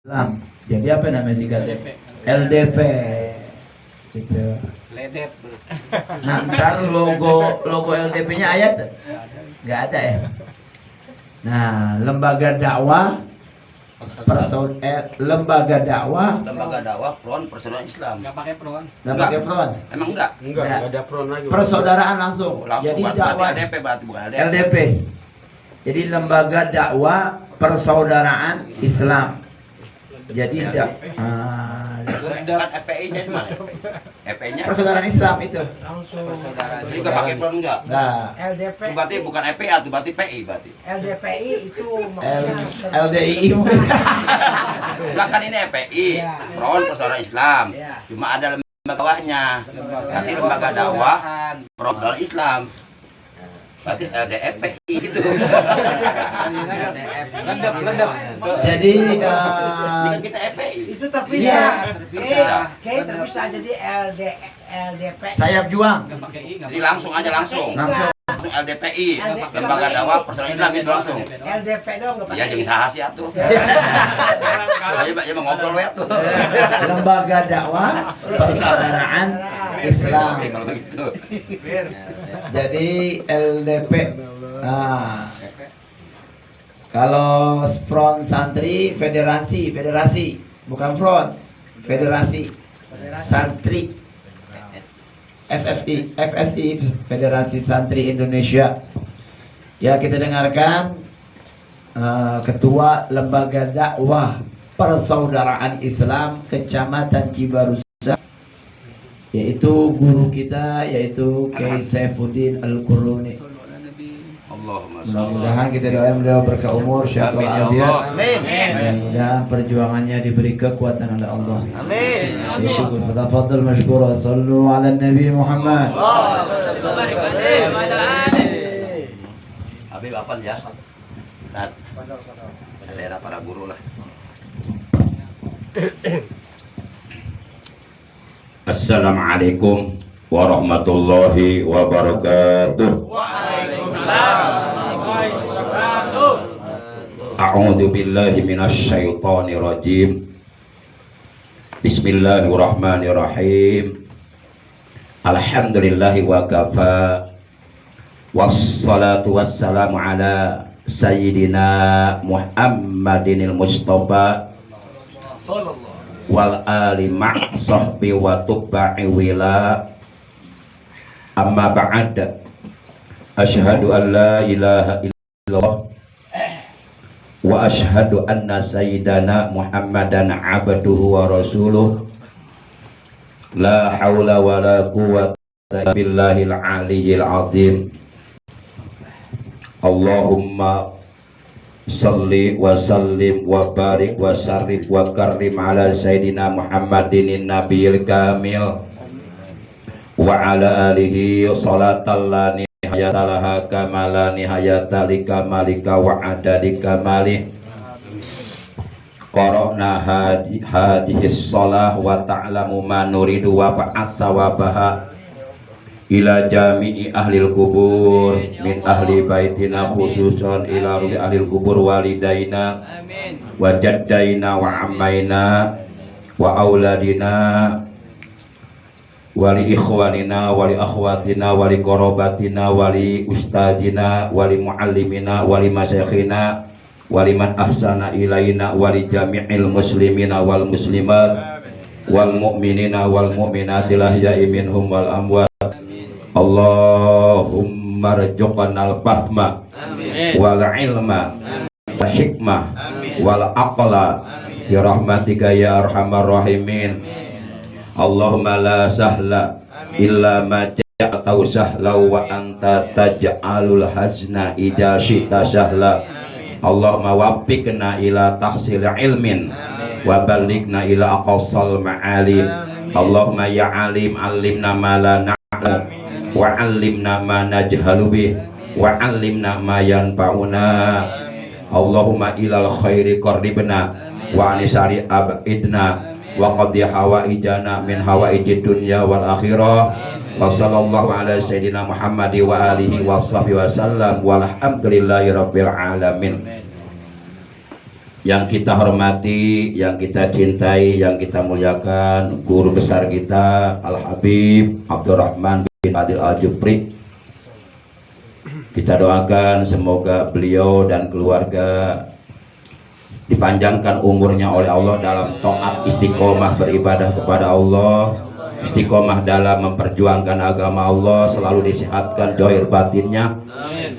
Islam. Jadi apa namanya singkatnya? LDP. Gitu. Ledep. Nah, ntar logo LDP-nya ayat nggak ada ya. Nah, lembaga dakwah lembaga dakwah Front Persaudaraan Islam. Nggak pakai peron. nggak pakai front. Emang enggak? Enggak Ya. ada front lagi. Persaudaraan langsung. Langsung Jadi berarti dakwah LDP berarti bukan LDP. LDP. Jadi lembaga dakwah persaudaraan Islam. Jadi Kan FPI-nya gimana? FPI-nya persaudaraan Islam itu. jadi nggak pakai front enggak? Nah, LDP, Itu berarti bukan FPA, itu berarti PI berarti. LDPI itu maksudnya LDII mungkin. Enggak kan ini FPI, Iya. Front Persaudaraan Islam. Iya. Cuma ada lembaga dakwahnya. Nanti lembaga dakwah Front Persaudaraan Islam. Berarti LDFPI gitu. Ledep. Jadi Ini kan kita FPI. itu terpisah. Terpisah. Terpisah jadi LDP. sayap juang. Nggak pakai i, nggak Jadi langsung aja langsung. Langsung. Langsung LDPI, lembaga dakwah Persaudaraan Islam itu langsung. LDP dong nggak Iya pakai. jadi sahasi atuh. Aja ngobrol we atuh. Lembaga dakwah persaudaraan Islam. Oke kalau begitu. Jadi LDP. Nah, kalau front santri federasi, bukan front, federasi santri. FSI Federasi Santri Indonesia. Ya, kita dengarkan Ketua Lembaga Dakwah Persaudaraan Islam Kecamatan Cibarusah, yaitu guru kita, yaitu Kiai Saifuddin Al-Quruni. Allahumma Mudah-mudahan kita doain beliau berkah umur, syafaat Amin ya afiat. Allah. Amin. Dan perjuangannya diberi kekuatan oleh Allah. Amin. Tafadhal mashkura, sallu ala Nabi Muhammad. Habib apal ya. Nah, daerah para guru lah. Assalamualaikum warahmatullahi wabarakatuh. A'udzu billahi minasy syaithanir rajim. Bismillahirrahmanirrahim. Alhamdulillahi wa kafa. Wassalatu wassalamu ala sayyidina Muhammadinil Mustafa wal ali ma' sahbi wa tubba'i wila. Amma ba'd. Asyhadu an la ilaha illallah wa asyhadu anna sayyidana Muhammadan abduhu wa rasuluh. La haula wa la quwwata illa billahil aliyyil azim. Allahumma salli wa sallim wa barik wa sarrif wa karrim ala sayyidina Muhammadin nabiyil kamil wa ala alihi salatan la nihayata laha kamala nihayata li kamalika wa adadi kamalih. Qara'na hadihis salah wa ta'lamu ma nuridu wa ba'atha wa baha ila jami'i ahlil kubur min ahli baitina khususan ila ruhi ahlil kubur walidaina wa jaddaina wa ammaina wa auladina wali ikhwanina wali akhwatina wali korobatina wali ustadina wali muallimina wali masyakhina wali man ahsana ilaina wali jami'il muslimina wal muslimat wal mu'minina wal mu'minati lahya'i minhum wal amwat. Allahumma rzuqnal fahma wal ilma wal hikmah wal aqla bi rahmatika ya arhamar rahimin. Allahumma la sahla illa ma ja'altahu sahla wa anta taj'alul hazna idza syi'ta sahla. Allahumma waffiqna ila tahsil ilmin wa ballighna ila aqsal ma'alim. Allahumma ya alim allimna ma la na'lam wa 'allimna ma najhalu bih wa 'allimna ma yanfa'una. Allahumma ilal khairi qarribna wa anisari abidna wa qadhi hawaijana min hawaijid dunya wal akhirah. Wa sallallahu ala sayyidina Muhammad wa alihi wa sahbihi wa sallam walhamdulillahi rabbil alamin. yang kita hormati, yang kita cintai, yang kita muliakan, guru besar kita Al-Habib Abdurrahman bin Adil Al-Jufri. Kita doakan semoga beliau dan keluarga dipanjangkan umurnya oleh Allah dalam taat, istiqomah beribadah kepada Allah, istiqomah dalam memperjuangkan agama Allah, selalu disehatkan zahir batinnya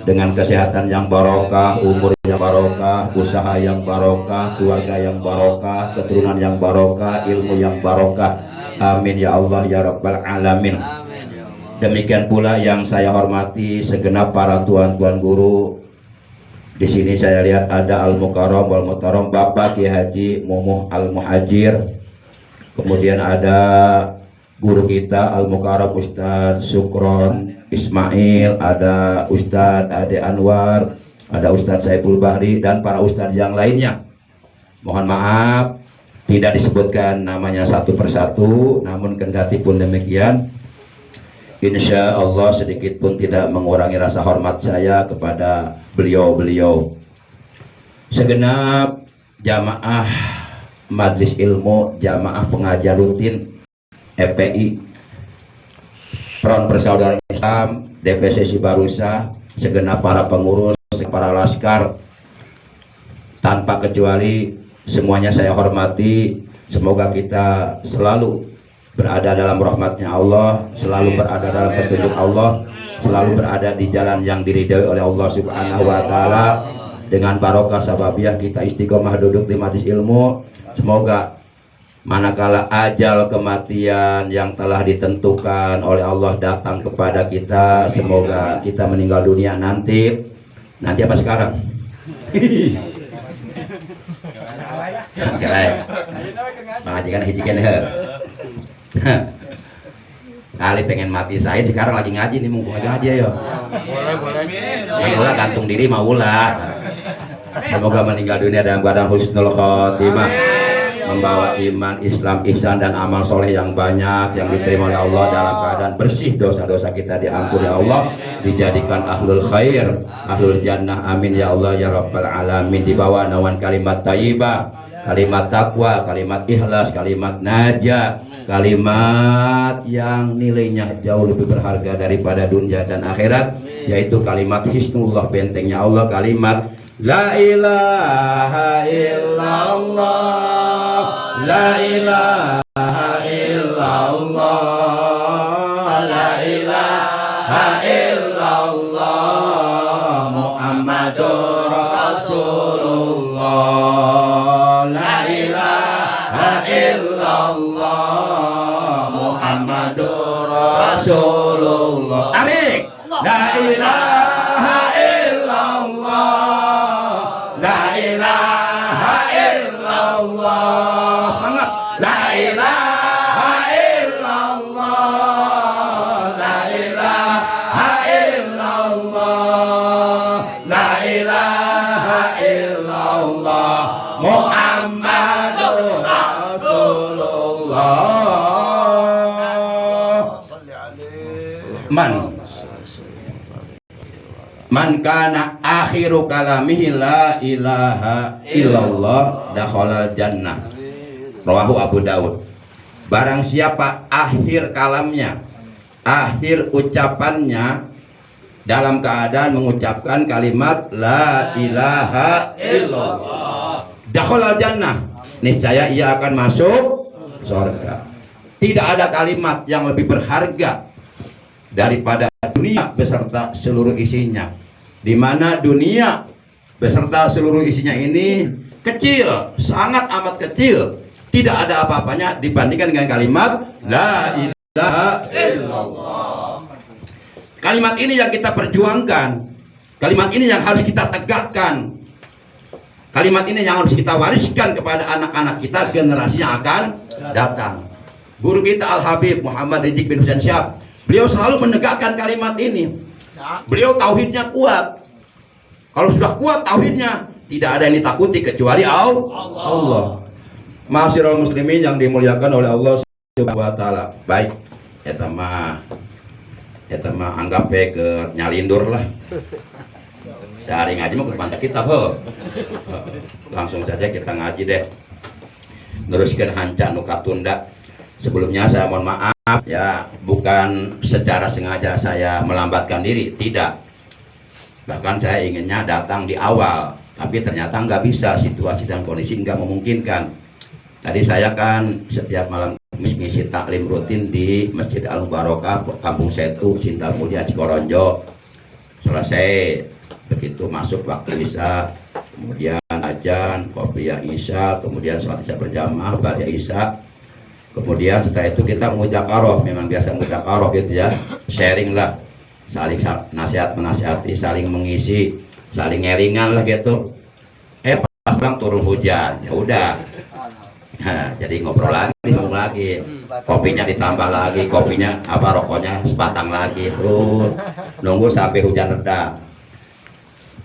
dengan kesehatan yang barokah, umur yang barokah, usaha yang barokah, keluarga yang barokah, keturunan yang barokah, ilmu yang barokah. Amin ya Allah ya Rabbal Alamin. Demikian pula yang saya hormati segenap para tuan-tuan guru. Di sini saya lihat ada Al-Mukarram wal Muhtaram Bapak Ki Haji Mumuh Al-Muhajir. Kemudian ada guru kita Al-Mukarram Ustadz Sukron Ismail, ada Ustadz Ade Anwar, ada Ustadz Saiful Bahri, dan para ustadz yang lainnya. Mohon maaf tidak disebutkan namanya satu persatu, namun kendati pun demikian, insya Allah sedikit pun tidak mengurangi rasa hormat saya kepada beliau-beliau. Segenap jamaah Majelis Ilmu, jamaah pengajar rutin FPI, Front Persaudaraan Islam, DPC Sibarusa, segenap para pengurus, para laskar, tanpa kecuali semuanya saya hormati. Semoga kita selalu berada dalam rahmatnya Allah, selalu berada dalam petunjuk Allah, selalu berada di jalan yang diridhai oleh Allah Subhanahu wa Ta'ala. Dengan barokah sababiah kita istiqomah duduk di majelis ilmu, semoga manakala ajal kematian yang telah ditentukan oleh Allah datang kepada kita, semoga kita meninggal dunia nanti apa sekarang? Mengajikan hijikan kali pengen mati saya sekarang lagi ngaji nih, mumpung lagi ngaji ya. Boleh gantung diri mau ulah. Semoga meninggal dunia dalam keadaan husnul khotimah, membawa iman, Islam, ihsan dan amal soleh yang banyak yang diterima oleh Allah, dalam keadaan bersih, dosa-dosa kita diampuni Allah, dijadikan ahlul khair, ahlul jannah, amin ya Allah ya Rabbal Alamin. Dibawa nawan kalimat thayyibah, kalimat takwa, kalimat ikhlas, kalimat najah, kalimat yang nilainya jauh lebih berharga daripada dunia dan akhirat, yaitu kalimat hisnullah, bentengnya Allah, kalimat la ilaha illallah, la ilaha illallah, la ilaha illallah, Muhammadur Rasulullah, la ilaha illallah, Muhammadur Rasulullah. Amin. La ilaha illallah, la ilaha illallah. Semangat. La ilaha illallah, la ilaha illallah, la ilaha illallah, Muhammadur Rasulullah. Man kana akhiru kalamihi la ilaha illallah dakhalal jannah. Rawahu Abu Daud. Barang siapa akhir kalamnya, akhir ucapannya dalam keadaan mengucapkan kalimat la ilaha illallah, dakhalal jannah, niscaya ia akan masuk surga. Tidak ada kalimat yang lebih berharga daripada dunia beserta seluruh isinya, di mana dunia beserta seluruh isinya ini kecil, sangat amat kecil, tidak ada apa-apanya dibandingkan dengan kalimat la ilaha illallah. Kalimat ini yang kita perjuangkan, kalimat ini yang harus kita tegakkan, kalimat ini yang harus kita wariskan kepada anak-anak kita, generasi yang akan datang. Guru kita Al-Habib Muhammad Ridzik bin Husain Syihab, beliau selalu menegakkan kalimat ini. Beliau tauhidnya kuat. Kalau sudah kuat tauhidnya, tidak ada yang ditakuti kecuali Allah. Ma'asyiral muslimin yang dimuliakan oleh Allah Subhanahu wa Ta'ala. Baik, eta mah anggap ke nyalindur lah. Dari ngaji mah kudu kitab heuh. Langsung saja kita ngaji deh. Teruskan hanca nu katunda. Sebelumnya saya mohon maaf ya, bukan secara sengaja saya melambatkan diri, tidak. Bahkan saya inginnya datang di awal, tapi ternyata nggak bisa, situasi dan kondisi nggak memungkinkan. Tadi saya kan setiap malam ngisi taklim rutin di Masjid Al Mubarakah, Kampung Setu, Sindal Mulia, Cikoronjo. Selesai, begitu masuk waktu Isya, kemudian ajan, qobliyah Isya, kemudian sholat Isya berjamaah, ba'da Isya. Kemudian setelah itu kita mudzakarah, memang biasa mudzakarah gitu ya, sharing lah, saling nasihat menasihati, saling mengisi, saling ngeringan lah gitu. Pas bang turun hujan, ya udah. Nah, jadi ngobrol lagi, sambung lagi, kopinya ditambah lagi, kopinya apa rokoknya sebatang lagi, terus nunggu sampai hujan reda.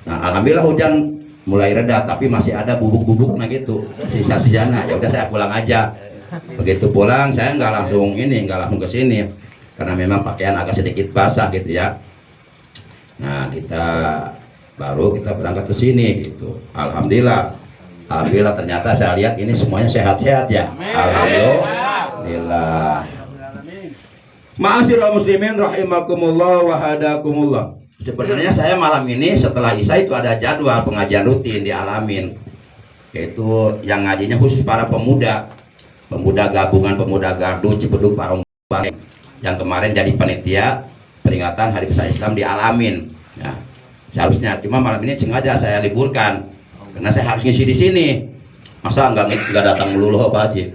Nah, alhamdulillah hujan mulai reda, tapi masih ada bubuk-bubuk nah gitu, sisa-sisanya. Ya udah saya pulang aja. Begitu pulang saya nggak langsung ke sini, karena memang pakaian agak sedikit basah gitu ya. Nah, kita berangkat ke sini gitu. Alhamdulillah ternyata saya lihat ini semuanya sehat-sehat ya. Alhamdulillah. Ma'asyiral muslimin rahimakumullah wa hadakumullah. Sebenarnya saya malam ini setelah Isya itu ada jadwal pengajian rutin di Alamin, yaitu yang ngajinya khusus para pemuda gabungan pemuda Gardu Cipeduk Parung yang kemarin jadi panitia peringatan Hari Besar Islam di Alamin. Ya, seharusnya cuma malam ini sengaja saya liburkan karena saya harus ngisi di sini. Masa nggak datang melulu Pak Haji?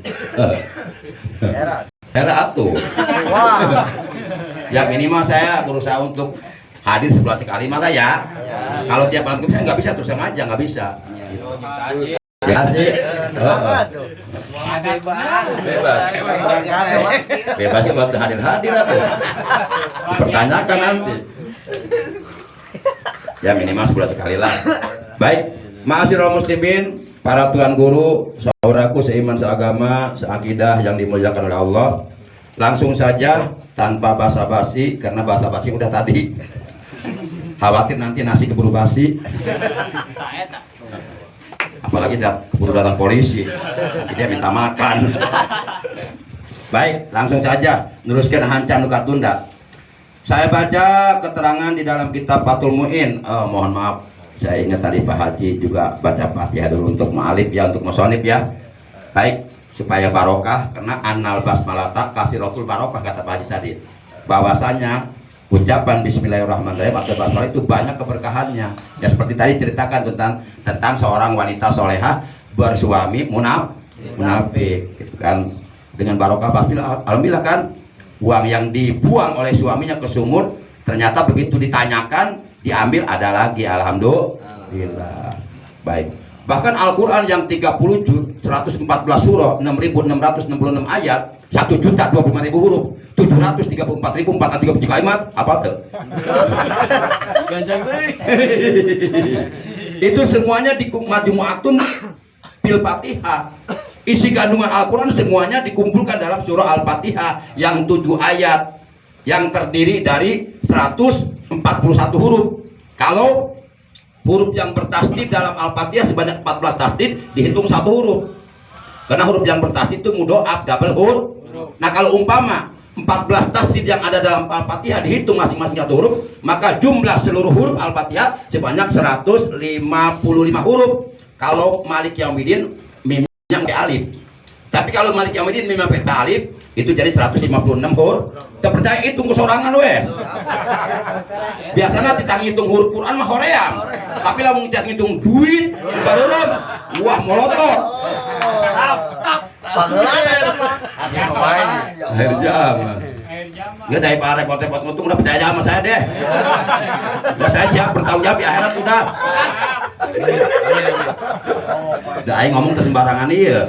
Era atuh. Yang minimal saya berusaha untuk hadir sebulan sekali malah ya. Kalau tiap malam saya nggak bisa, terus sengaja nggak bisa. Ya sih. Bebas buat hadir atau dipertanyakan nanti. Ya minimal sebulan sekali lah. Baik, ma'asyiral muslimin, para tuan guru, saudaraku seiman seagama, seakidah yang dimuliakan oleh Allah. Langsung saja tanpa basa-basi, karena basa-basi udah tadi. Khawatir nanti nasi keburu basi. Apalagi keburu datang polisi, dia minta makan. Baik, langsung saja neruskan hanca nukat tunda. Saya baca keterangan di dalam kitab Fathul Mu'in. Mohon maaf, saya ingat tadi Pak Haji juga baca Fatihah dulu untuk ma'alif ya, untuk musonif ya. Baik, supaya barokah, karena annal basmalata kasiratul barokah kata Pak Haji tadi. Bahwasanya ucapan Bismillahirrahmanirrahim atau basmalah itu banyak keberkahannya. Ya seperti tadi ceritakan tentang seorang wanita soleha bersuami munafik, gitu kan. Dengan barokah basmalah, alhamdulillah kan, uang yang dibuang oleh suaminya ke sumur, ternyata begitu ditanyakan, diambil ada lagi, alhamdulillah. Baik. Bahkan Al-Quran yang 30 juz, 114 surah, 6.666 ayat, 1.025.000 huruf, 734.433 kalimat, apa tuh? Itu semuanya di Majmu'atun fil Fatihah. Isi kandungan Al-Quran semuanya dikumpulkan dalam surah Al-Fatihah yang 7 ayat, yang terdiri dari 141 huruf. Kalau huruf yang bertasdid dalam Al-Fatihah sebanyak 14 tasdid, dihitung 1 huruf. Karena huruf yang bertasdid itu mudhoaf, double huruf. Nah kalau umpama 14 tasdid yang ada dalam Al-Fatihah dihitung masing-masing 1 huruf, maka jumlah seluruh huruf Al-Fatihah sebanyak 155 huruf. Kalau Malik Yaumiddin mimnya pakai alif. Tapi kalau Malik Yaumiddin mimnya pakai alif, itu jadi 156 huruf. Kita percaya hitung kesorangan weh. Biasanya kita ngitung huruf Quran mah hoream. Tapi lah mau ngitung duit, baru wah molotov. Akhir zaman. Ya daripada repot-repot ngutung, udah percaya sama saya deh. Udah saya siap bertanggung jawab di akhirat udah. Udah aing ngomong kesembarangan iya.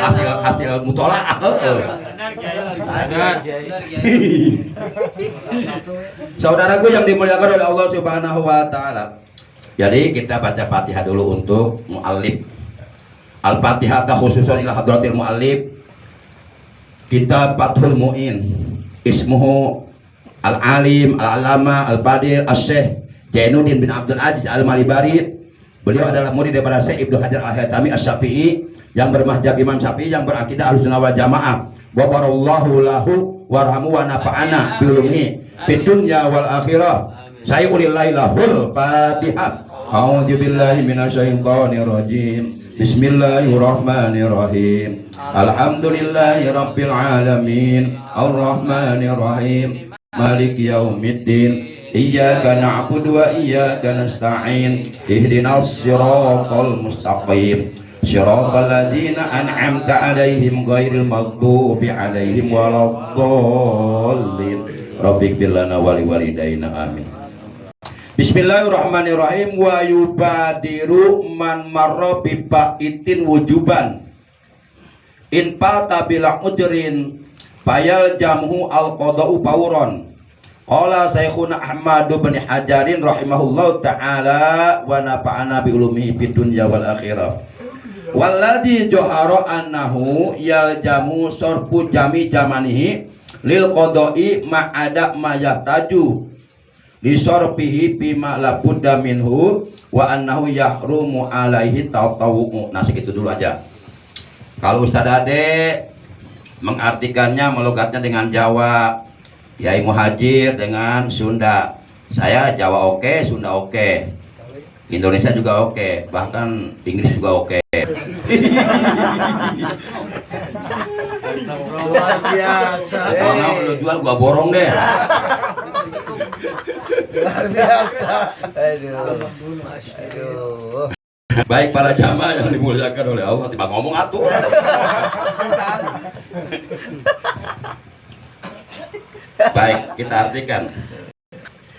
Hasil mutolaah. Saudaraku yang dimuliakan oleh Allah Subhanahu wa taala. Jadi kita baca Fatihah dulu untuk muallif. Al-Fatihah khususan ila hadratil muallif. Kitab Fathul Mu'in. Ismuhu Al-Alim Al-Alama Al-Badir Asy-Syaikh Jainuddin bin Abdul Aziz Al-Malibari. Beliau adalah murid daripada Syekh Ibnu Hajar Al-Haytami Asy-Syafi'i yang bermazhab Imam Syafi'i yang berakidah Ahlussunnah wal Jamaah. Wa barallahu lahu warhamu wa nafa'ana bi ulumihi fid dunya wal akhirah. Sayyulillahi lahul Fatihah. A'udzu billahi minasyaitonir rajim. Bismillahirrahmanirrahim. Alhamdulillahi rabbil alamin. Arrahmanir rahim. Maliki yaumiddin. Iyyaka na'budu wa iyyaka nasta'in. Ihdinas siratal mustaqim. Shiratal ladzina an'amta 'alaihim ghairil maghdubi 'alaihim waladdallin. Rabbighfir lana wa liwalidayna amin. Bismillahirrahmanirrahim. Wa yubadiru man marra bi baitin wujuban in fata bila ujrin fayal jamhu al qada'u fawran. Qala Syekhuna Ahmad bin Hajarin rahimahullahu taala wa nafa'ana bi ulumihi fid dunya wal akhirah. Walladzi johara annahu yaljamu sorfu jami jamanihi lil qada'i ma'ada ma yahtaju li sorfihi bima la budda minhu wa annahu yahrumu alaihi tatawwu. Nah segitu dulu aja. Kalau Ustaz Ade mengartikannya melogatnya dengan Jawa, Yai Muhajir dengan Sunda. Saya Jawa oke, Sunda oke, Indonesia juga oke, bahkan Inggris juga oke. Luar biasa. Kalau lu jual gua borong deh. Luar biasa. Aduh. Baik para jamaah yang dimuliakan oleh Allah, tiba ngomong atuh. Baik, kita artikan.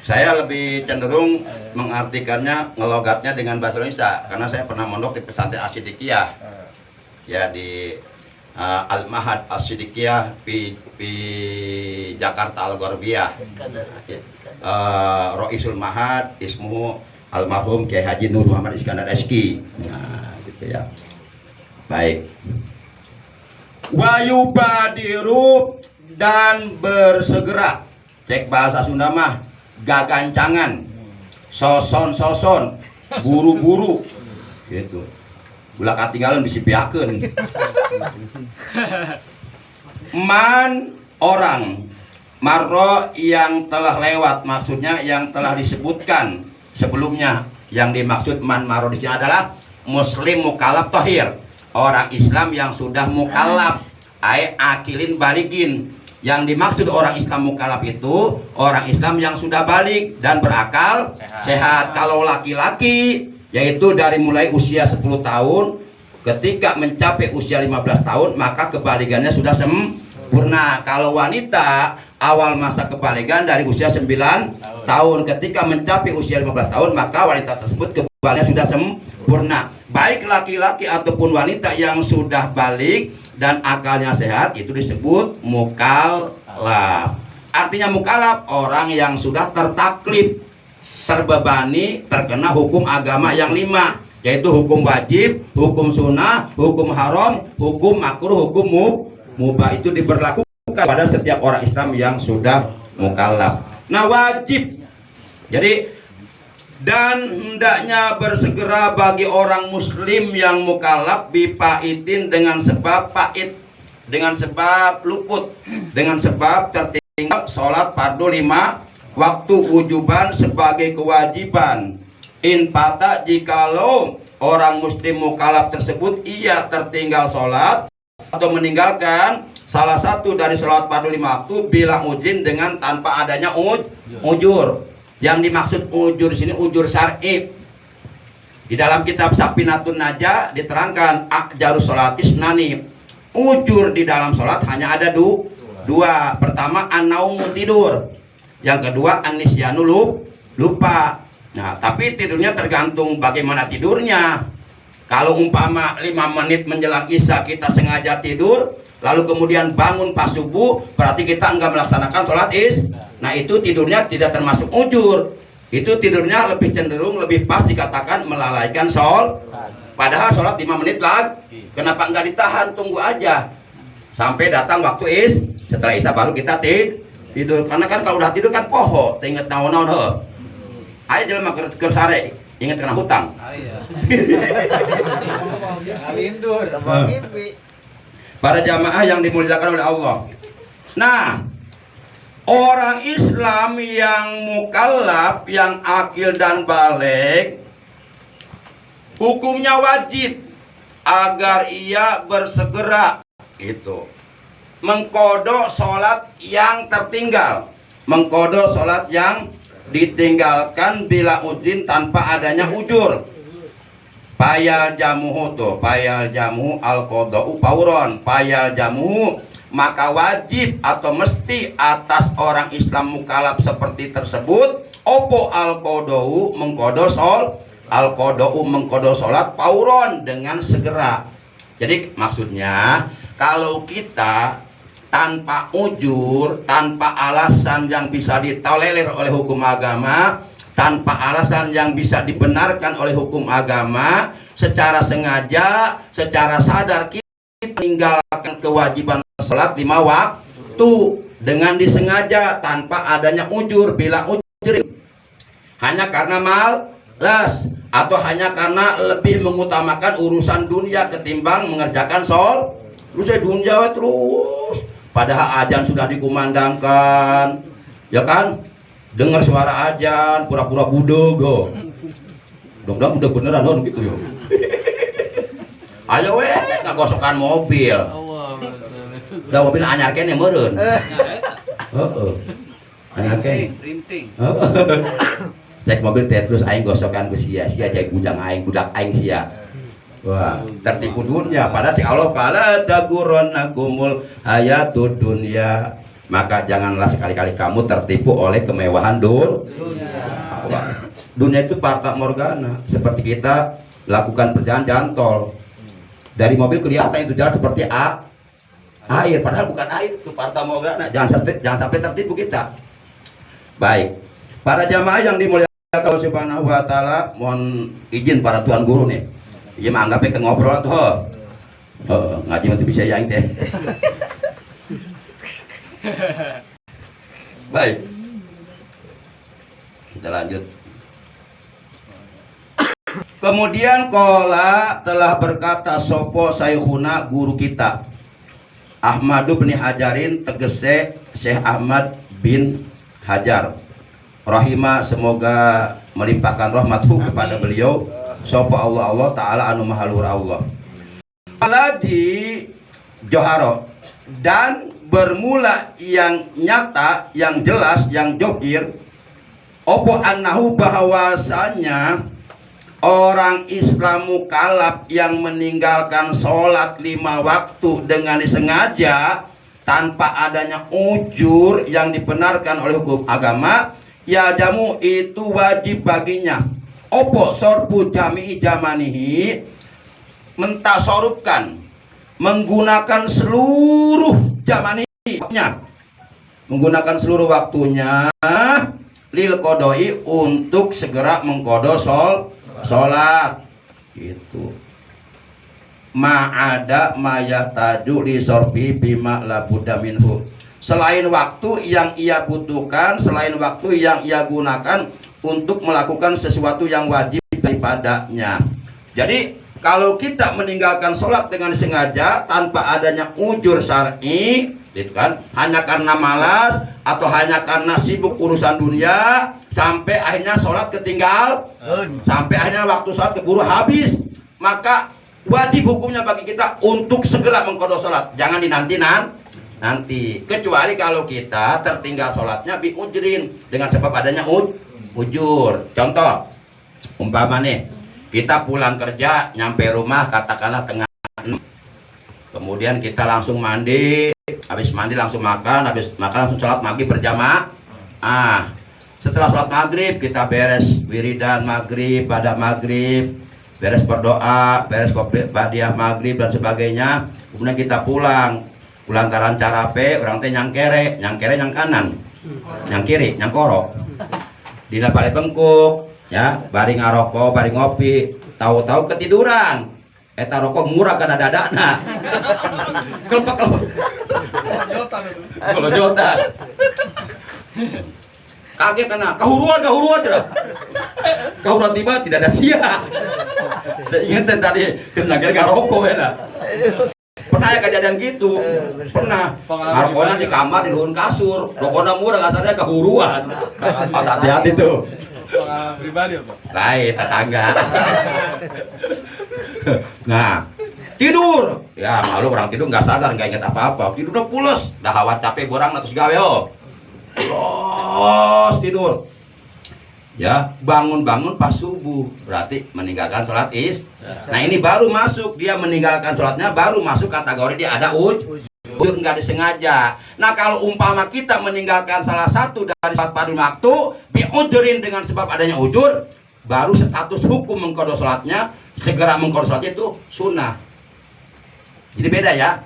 Saya lebih cenderung mengartikannya, ngelogatnya dengan bahasa Indonesia karena saya pernah mondok di pesantren Asy-Syidiqiyah. Ya di Al-Mahad Asy-Syidiqiyah di Jakarta Al-Gharbiyah. Roisul Mahad ismuhu almarhum Kiai Haji Nur Muhammad Iskandar Eski. Nah, gitu ya. Baik. Wa yubadiru dan bersegera. Cek bahasa Sunda mah gagancangan, soson-soson, buru-buru gitu. Ulah katinggalan bisi piakeun. Man orang marro yang telah lewat, maksudnya yang telah disebutkan sebelumnya. Yang dimaksud man marro di sini adalah muslim mukallaf tahir, orang Islam yang sudah mukallaf, ai akilin baligin. Yang dimaksud orang Islam mukallaf itu orang Islam yang sudah balik dan berakal sehat. Kalau laki-laki yaitu dari mulai usia 10 tahun, ketika mencapai usia 15 tahun maka kebaligannya sudah sempurna. Kalau wanita awal masa kebaligan dari usia 9 tahun, ketika mencapai usia 15 tahun maka wanita tersebut kebaligannya sudah sempurna. Baik laki-laki ataupun wanita yang sudah balik dan akalnya sehat itu disebut mukallaf. Artinya mukallaf orang yang sudah tertaklif, terbebani, terkena hukum agama yang 5, yaitu hukum wajib, hukum sunnah, hukum haram, hukum makruh, hukum mubah. Itu diberlakukan pada setiap orang Islam yang sudah mukallaf. Nah wajib. Jadi dan hendaknya bersegera bagi orang muslim yang mukallaf bipaitin dengan sebab pait, dengan sebab luput, dengan sebab tertinggal sholat fardu 5 waktu wujuban sebagai kewajiban. In fata jikalau orang muslim mukallaf tersebut ia tertinggal sholat atau meninggalkan salah satu dari sholat fardu 5 waktu bila ujin dengan tanpa adanya ujur. Yang dimaksud ujur di sini ujur syar'i. Di dalam kitab Safinatun Najah diterangkan akjarus sholatis nani. Ujur di dalam sholat hanya ada dua. Pertama an-naumu tidur. Yang kedua an-nisyanu lupa. Nah, tapi tidurnya tergantung bagaimana tidurnya. Kalau umpama 5 menit menjelang isya kita sengaja tidur, lalu kemudian bangun pas subuh, berarti kita enggak melaksanakan sholat Nah itu tidurnya tidak termasuk ujur. Itu tidurnya lebih cenderung, lebih pas dikatakan melalaikan padahal sholat 5 menit lagi. Kenapa enggak ditahan, tunggu aja sampai datang waktu setelah isya baru kita tidur. Karena kan kalau udah tidur kan poho, inget naon-naon. Ayo jelema keur sare, ingat kena hutang. Para jamaah yang dimuliakan oleh Allah. Nah, orang Islam yang mukallaf, yang akil dan balik, hukumnya wajib agar ia bersegera itu mengkodok sholat yang tertinggal, mengkodok sholat yang ditinggalkan bila udin tanpa adanya ujur. Payal jamuhu tuh, payal jamu al qodau pauron, payal jamu maka wajib atau mesti atas orang Islam mukallaf seperti tersebut opo al qodau mengkodo sol al qodau mengkodo sholat pauron dengan segera. Jadi maksudnya kalau kita tanpa ujur, tanpa alasan yang bisa ditolerir oleh hukum agama, tanpa alasan yang bisa dibenarkan oleh hukum agama, secara sengaja, secara sadar kita meninggalkan kewajiban sholat 5 waktu dengan disengaja tanpa adanya ujur, bila ujur hanya karena malas atau hanya karena lebih mengutamakan urusan dunia ketimbang mengerjakan sholat. Terus saya dunia terus, padahal azan sudah dikumandangkan, ya kan? Dengar suara azan, pura-pura budeg, mudah-mudahan udah beneran on gitu yo. Ayo weh, ngagosokan mobil. Udah mobil anyar kene meureun. Heeh. Anyar kene. Rinting. Cek mobil teh terus aing gosokan ku sia-sia jadi bujang aing, budak aing sia. Wah, tertipu dunia. Padahal di Allah fala tagurannakumul hayatud dunya. Maka janganlah sekali-kali kamu tertipu oleh kemewahan dunia. Dunia itu fata morgana. Seperti kita lakukan perjalanan jalan tol. Dari mobil kelihatan itu jalan seperti air, padahal bukan air, itu fata morgana. Jangan sampai tertipu kita. Baik. Para jamaah yang dimuliakan Allah Subhanahu wa taala, mohon izin para tuan guru nih. Iya mah anggapnya ke ngobrol tuh. Ngaji mah bisa yang teh. Baik. Kita lanjut. Kemudian kola telah berkata sopo saykhuna guru kita Ahmadu bin Hajarin tegese Syekh Ahmad bin Hajar rahimah, semoga melimpahkan rahmatku kepada beliau. Sopo Allah Ta'ala anu maha luhur Allah. Aladi joharo, dan bermula yang nyata, yang jelas, yang johir. Opo annahu bahwasanya orang Islam mukallaf yang meninggalkan sholat 5 waktu dengan disengaja tanpa adanya ujur yang dibenarkan oleh hukum agama, ya jamu itu wajib baginya. Opo sorbu jami'i jamanihi, mentasorupkan, menggunakan seluruh jamaninya, menggunakan seluruh waktunya lil kodoi, untuk segera mengkodo sholat itu. Ma'ada mayataju li sorbi bima labuda minhu, selain waktu yang ia butuhkan, selain waktu yang ia gunakan untuk melakukan sesuatu yang wajib daripadanya. Jadi kalau kita meninggalkan sholat dengan sengaja tanpa adanya ujur syar'i, gitu kan, hanya karena malas atau hanya karena sibuk urusan dunia, sampai akhirnya sholat ketinggal, sampai akhirnya waktu sholat keburu habis, maka wajib hukumnya bagi kita untuk segera mengqadha sholat, jangan dinanti, kecuali kalau kita tertinggal sholatnya bi ujrin, dengan sebab adanya ujur. Contoh, umpama nih, kita pulang kerja, nyampe rumah katakanlah tengah 6, kemudian kita langsung mandi, habis mandi langsung makan, habis makan langsung sholat maghrib berjamaah. Setelah sholat maghrib kita beres wiridan maghrib, pada maghrib, beres berdoa, beres badiah maghrib dan sebagainya. Kemudian kita pulang karan carape, orang teh nyangkere nyang kanan, nyang kiri, nyang korok, dina balik bengkuk, ya, bari ngarokok, bari ngopi, tahu-tahu ketiduran. Eta rokok murah kana dadana. Kelepek. Kalau jotan. Kaget kana, kahuruan cenah. Kau tiba tidak ada sia. Ingat tadi kena gara rokok ya dah. Pernah ya kejadian gitu. Pernah. Rokoknya di kamar di luhur kasur. Rokoknya murah kasarnya kehuruan. Pas hati-hati tuh. Pengalaman pribadi apa? Lain tetangga. Nah, tidur. Ya malu orang tidur nggak sadar nggak ingat apa-apa. Tidur udah pules. Dah hawat capek borang terus gawe yo. Terus tidur. Ya bangun-bangun pas subuh berarti meninggalkan sholat Nah ini baru masuk dia meninggalkan sholatnya baru masuk kategori dia ada ujur nggak disengaja. Nah kalau umpama kita meninggalkan salah satu dari sholat pada waktu biujurin dengan sebab adanya ujur baru status hukum mengkodok sholatnya segera mengkodok sholatnya itu sunnah. Jadi beda ya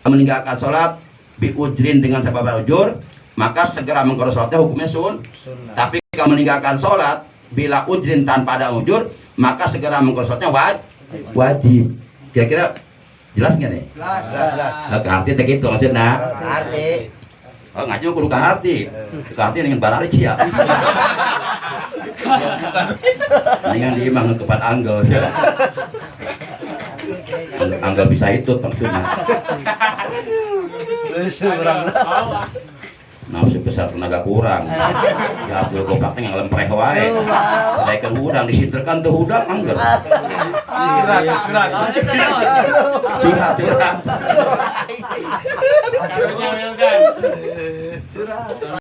meninggalkan sholat biujurin dengan sebab ada ujur maka segera mengkodok sholatnya hukumnya sunnah. Tapi kalau meninggalkan sholat bila ujrin tanpa ada ujur maka segera mengkodok sholatnya wajib. Kira-kira jelas nggak nih? Jelas. Arti tak gitu maksudnya. Arti. Oh ngaji kudu ka arti. Ka arti dengan barari cia. Dengan dia mah ngekepat anggal. Anggal bisa itu maksudnya. Nah, sebesar tenaga kurang. Ya Abdul Gopaknya yang lempreh wae. Naikkan udang disiterkan tuh udang anggar. Curhat.